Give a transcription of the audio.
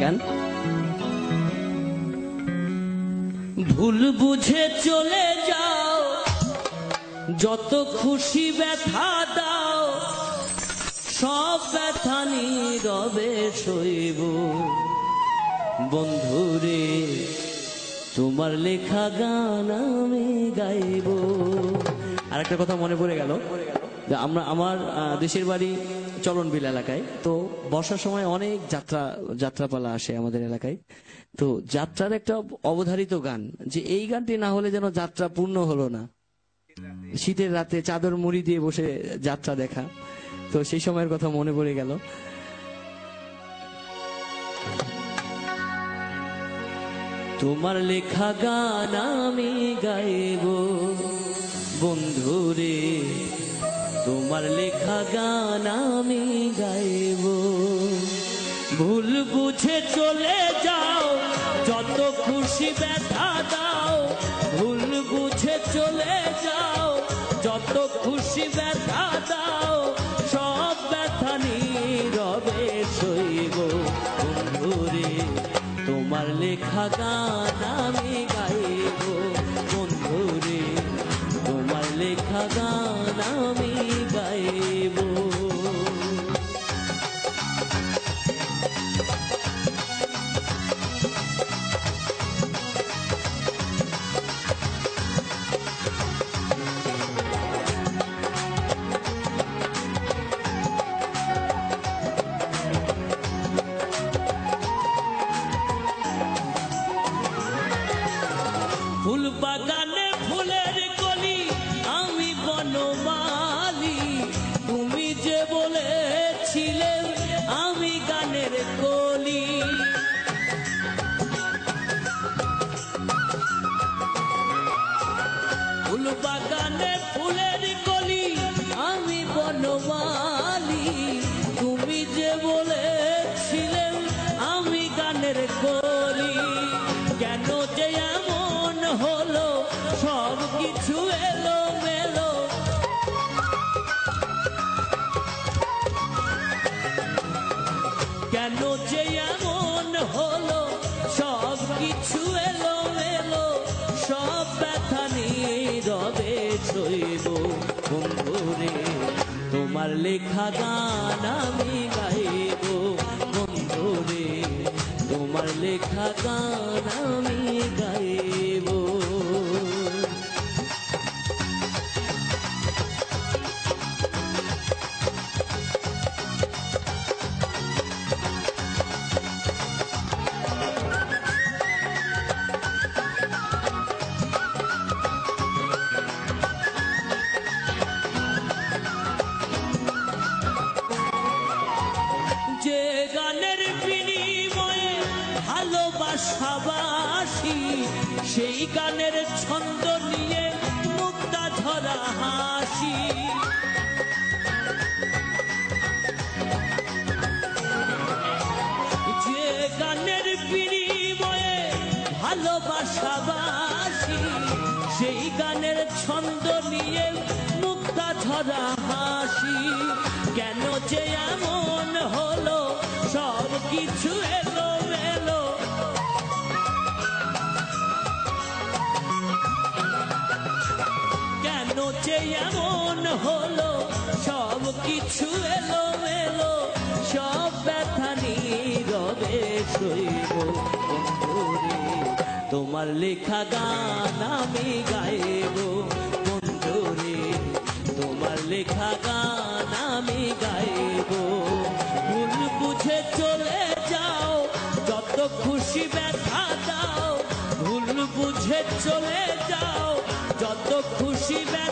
গান ভুল বুঝে চলে যাও, যত খুশি ব্যথা দাও, সব ব্যথা নীরবে সইব। বন্ধুরে তোমার লেখা গান আমি গাইব। আর একটা কথা মনে পড়ে গেল, আমার দেশের বাড়ি চলনবিল এলাকায়। তো বর্ষার সময় অনেক যাত্রাপালা আসে আমাদের এলাকায়। তো যাত্রার একটা অবধারিত গান, যে এই গানটি না হলে যেন যাত্রা পূর্ণ হলো না। শীতের রাতে চাদর মুড়ি দিয়ে বসে যাত্রা দেখা। তো সেই সময়ের কথা মনে পড়ে গেল। তোমার লেখা গান আমি গাইব। বন্ধুরে তোমার লেখা গান আমি গাইব। ভুল বুঝে চলে যাও, যত খুশি ব্যথা দাও। ভুল বুঝে চলে যাও, যত খুশি ব্যথা দাও, সব ব্যথা নীরবে সইব। বন্ধুরে তোমার লেখা গান আমি গাইব। বন্ধুরে তোমার লেখা গান আমি গাইব। ফুল বাগানে ফুলের কলি, আমি বনমালী। তুমি যে বলেছিলে আমি গানের কলি। ফুল বাগানে ফুলের কলি, আমি বনমালী। তুমি যে বলেছিলে আমি গানের কলি। কেন যে এমন হলো, সব কিছু এলো মেলো। কেন যে এমন হলো, সব কিছু এলো মেলো। সব ব্যথা নীরবে সইব। বন্ধুরে তোমার লেখা গান আমি গাইব। বন্ধুরে তোমার লেখা গান আমি গাইব। যে গানের বিনিময়ে ভালোবাসাবাসি, সেই গানের ছন্দ নিয়ে মুক্তা ধরা হাসি। যে গানের বিনিময়ে ভালোবাসাবাসি, সেই গানের ছন্দ নিয়ে মুক্তা ধরা হাসি। কেন যে এমন হলো, সব কিছু এলো মেলো। কেন যে এমন হলো, সব কিছু এলো মেলো। সব ব্যথা নীরবে সইব। বন্ধুরে তোমার লেখা গান আমি গাইব। বন্ধুরে তোমার লেখা গান আমি গাইব। ভুল বুঝে চলে যাও, যত খুশি ব্যথা দাও। ভুল বুঝে চলে যাও, যত খুশি ব্যথা